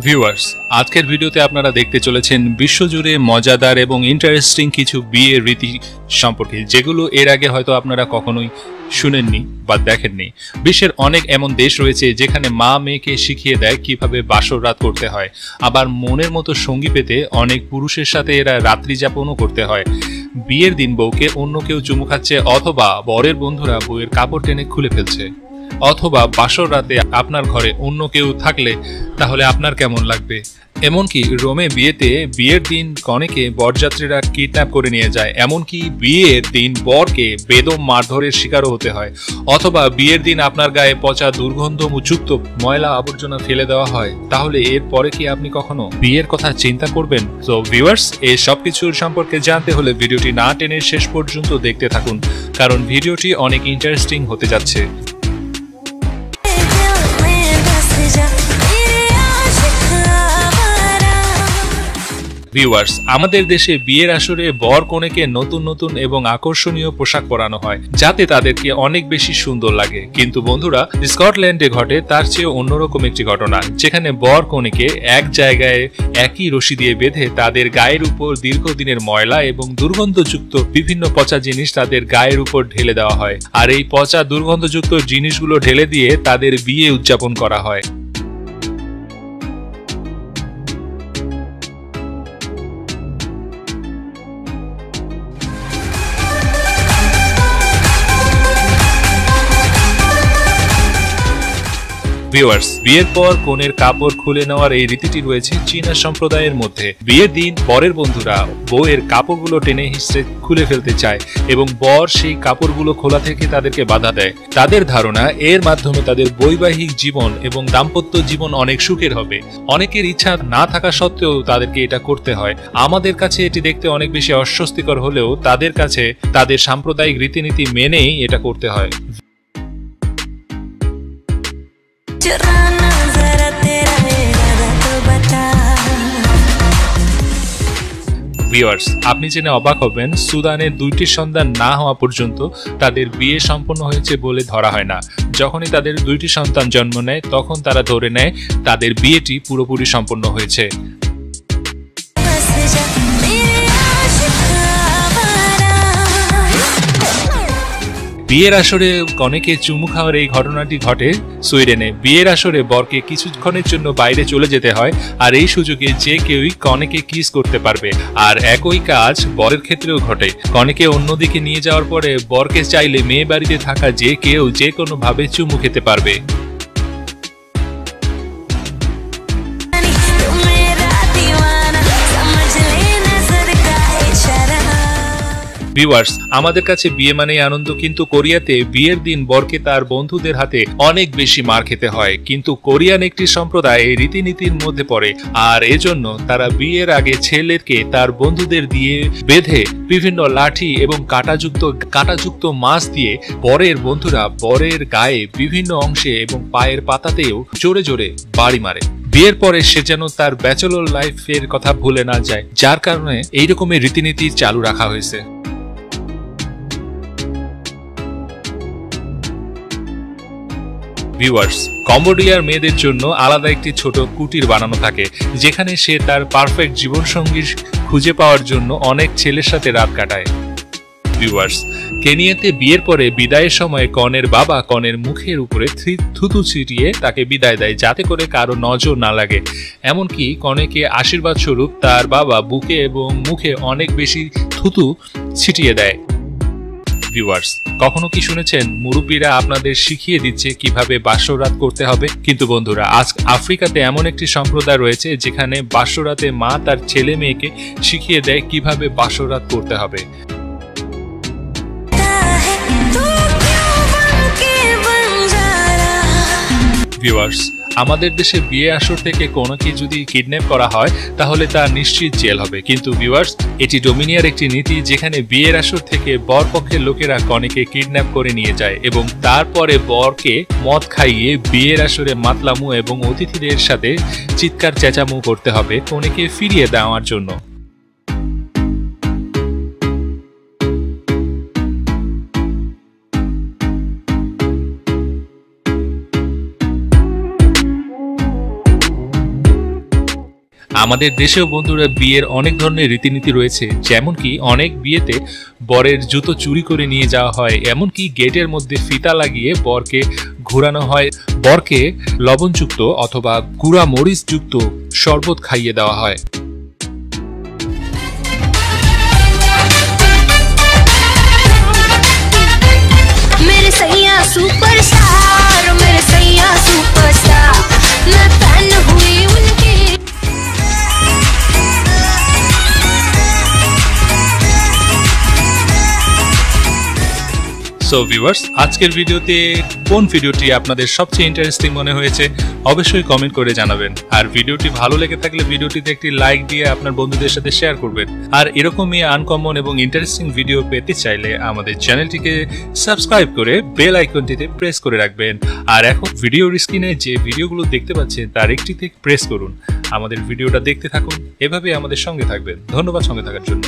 Viewers, আজকের ভিডিওতে আপনারা দেখতে চলেছেন বিশ্বজুড়ে মজাদার এবং ইন্টারেস্টিং কিছু বিয়ের রীতি সম্পর্কে, যেগুলো এর আগে হয়তো আপনারা কখনোই শুনেননি বা দেখেননি। বিশ্বের অনেক এমন দেশ রয়েছে যেখানে মা মেয়েকে শিখিয়ে দেয় কিভাবে বাসর রাত করতে হয়। আবার মনের মতো সঙ্গী পেতে অনেক পুরুষের সাথে এরা রাত্রি যাপনও করতে হয়। বিয়ের দিন বউকে অন্য কেউ চুমু খাচ্ছে, অথবা বরের বন্ধুরা বউয়ের কাপড় টেনে খুলে ফেলছে, অথবা বাসর রাতে আপনার ঘরে অন্য কেউ থাকলে তাহলে আপনার কেমন লাগবে। এমনকি রোমে বিয়েতে বিয়ের দিন কনেকে বরযাত্রীরা কিডন্যাপ করে নিয়ে যায়, এমনকি বিয়ের দিন বরকে বেদম মারধরের শিকারও হতে হয়, অথবা বিয়ের দিন আপনার গায়ে পচা দুর্গন্ধযুক্ত ময়লা আবর্জনা ফেলে দেওয়া হয়। তাহলে এর পরে কি আপনি কখনো বিয়ের কথা চিন্তা করবেন? তো ভিউয়ার্স, এই সব কিছুর সম্পর্কে জানতে হলে ভিডিওটি না টেনে শেষ পর্যন্ত দেখতে থাকুন, কারণ ভিডিওটি অনেক ইন্টারেস্টিং হতে যাচ্ছে। ভিউয়ার্স, আমাদের দেশে বিয়ের আসরে বর কনেকে নতুন নতুন এবং আকর্ষণীয় পোশাক পরানো হয়, যাতে তাদেরকে অনেক বেশি সুন্দর লাগে। কিন্তু বন্ধুরা, স্কটল্যান্ডে ঘটে তার চেয়ে অন্যরকম একটি ঘটনা, যেখানে বর কনেকে এক জায়গায় একই রশি দিয়ে বেঁধে তাদের গায়ের উপর দীর্ঘদিনের ময়লা এবং দুর্গন্ধযুক্ত বিভিন্ন পচা জিনিস তাদের গায়ের উপর ঢেলে দেওয়া হয়। আর এই পচা দুর্গন্ধযুক্ত জিনিসগুলো ঢেলে দিয়ে তাদের বিয়ে উদযাপন করা হয়। ভিউয়ার্স, বিয়ের পর কনের কাপড় খুলে নেওয়ার এই রীতিটি রয়েছে চীনা সম্প্রদায়ের মধ্যে। বিয়ের দিন বরের বন্ধুরা বউয়ের কাপড়গুলো টেনে হিঁচড়ে খুলে ফেলতে চায় এবং বর সেই কাপড়গুলো খোলা থেকে তাদেরকে বাধা দেয়। তাদের ধারণা এর মাধ্যমে তাদের বৈবাহিক জীবন এবং দাম্পত্য জীবন অনেক সুখের হবে। অনেকের ইচ্ছা না থাকা সত্ত্বেও তাদেরকে এটা করতে হয়। আমাদের কাছে এটি দেখতে অনেক বেশি অস্বস্তিকর হলেও তাদের কাছে তাদের সাম্প্রদায়িক রীতিনীতি মেনেই এটা করতে হয়। ভিউয়ার্স, আপনি জেনে অবাক হবেন, সুদানের দুইটি সন্তান না হওয়া পর্যন্ত তাদের বিয়ে সম্পন্ন হয়েছে বলে ধরা হয় না। যখনই তাদের দুইটি সন্তান জন্ম নেয় তখন তারা ধরে নেয় তাদের বিয়েটি পুরোপুরি সম্পন্ন হয়েছে। বিয়ের আসরে কনেকে চুমু খাওয়ার এই ঘটনাটি ঘটে সুইডেনে। বিয়ের আসরে বরকে কিছুক্ষণের জন্য বাইরে চলে যেতে হয়, আর এই সুযোগে যে কেউই কনেকে কিস করতে পারবে। আর একই কাজ বরের ক্ষেত্রেও ঘটে। কনেকে অন্যদিকে নিয়ে যাওয়ার পরে বরকে চাইলে মেয়ে বাড়িতে থাকা যে কেউ যে কোনো ভাবে চুমু খেতে পারবে। ভিউয়ার্স, আমাদের কাছে বিয়ে মানেই আনন্দ, কিন্তু কোরিয়াতে বিয়ের দিন বরকে তার বন্ধুদের হাতে অনেক বেশি মার খেতে হয়। কিন্তু কোরিয়ান একটি সম্প্রদায় এই রীতিনীতির মধ্যে পড়ে, আর এজন্য তারা বিয়ের আগে ছেলেকে তার বন্ধুদের দিয়ে বেঁধে বিভিন্ন লাঠি এবং কাঁটাযুক্ত মাছ দিয়ে বরের বন্ধুরা বরের গায়ে বিভিন্ন অংশে এবং পায়ের পাতাতেও জোরে জোরে বাড়ি মারে। বিয়ের পরে সে যেন তার ব্যাচেলর লাইফের কথা ভুলে না যায়, যার কারণে এইরকমের রীতিনীতি চালু রাখা হয়েছে। ভিউয়ার্স, কম্বোডিয়ার মেয়েদের জন্য আলাদা একটি ছোট কুটির বানানো থাকে, যেখানে সে তার পারফেক্ট জীবনসঙ্গী খুঁজে পাওয়ার জন্য অনেক ছেলের সাথে রাত কাটায়। ভিউয়ার্স, কেনিয়াতে বিয়ের পরে বিদায়ের সময় কনের বাবা কনের মুখের উপরে থুতু ছিটিয়ে তাকে বিদায় দেয়, যাতে করে কারো নজর না লাগে। এমনকি কনেকে আশীর্বাদ স্বরূপ তার বাবা বুকে এবং মুখে অনেক বেশি থুতু ছিটিয়ে দেয়। ভিউয়ার্স, কখনো কি শুনেছেন মুরব্বীরা আপনাদের শিখিয়ে দিচ্ছে কিভাবে বাসর রাত করতে হবে? কিন্তু বন্ধুরা, আজ আফ্রিকাতে এমন একটি সম্প্রদায় রয়েছে যেখানে বাসর রাতে মা তার ছেলে মেয়েকে শিখিয়ে দেয় কিভাবে বাসর রাত করতে হবে। ভিউয়ার্স, আমাদের দেশে বিয়ে আসর থেকে কোনোকে যদি কিডন্যাপ করা হয় তাহলে তার নিশ্চিত জেল হবে। কিন্তু ভিউয়ার্স, এটি ডোমিনিয়ার একটি নীতি, যেখানে বিয়ের আসর থেকে বর পক্ষের লোকেরা কনেকে কিডন্যাপ করে নিয়ে যায় এবং তারপরে বরকে মদ খাইয়ে বিয়ের আসরে মাতলামু এবং অতিথিদের সাথে চিৎকার চেঁচামু করতে হবে কনেকে ফিরিয়ে দেওয়ার জন্য। আমাদের দেশেও বন্ধুরা বিয়ের অনেক ধরনের রীতিনীতি রয়েছে, যেমন কি অনেক বিয়েতে বরের জুতো চুরি করে নিয়ে যাওয়া হয়, এমনকি গেটের মধ্যে ফিতা লাগিয়ে বরকে ঘোরানো হয়, বরকে লবণযুক্ত অথবা গুঁড়া মরিচ যুক্ত শরবত খাইয়ে দেওয়া হয়। सुपरस्टार मेरे सैया सुपरस्टार मैं फैन हुई उनकी। সো ভিউয়ার্স, আজকের ভিডিওতে কোন ভিডিওটি আপনাদের সবচেয়ে ইন্টারেস্টিং মনে হয়েছে অবশ্যই কমেন্ট করে জানাবেন। আর ভিডিওটি ভালো লেগে থাকলে ভিডিওটিতে একটি লাইক দিয়ে আপনার বন্ধুদের সাথে শেয়ার করবেন। আর এরকমই আনকমন এবং ইন্টারেস্টিং ভিডিও পেতে চাইলে আমাদের চ্যানেলটিকে সাবস্ক্রাইব করে বেল আইকনটিতে প্রেস করে রাখবেন। আর এখন ভিডিওর স্ক্রিনে যে ভিডিওগুলো দেখতে পাচ্ছেন তার একটিতে প্রেস করুন। আমাদের ভিডিওটা দেখতে থাকুন, এভাবে আমাদের সঙ্গে থাকবেন। ধন্যবাদ সঙ্গে থাকার জন্য।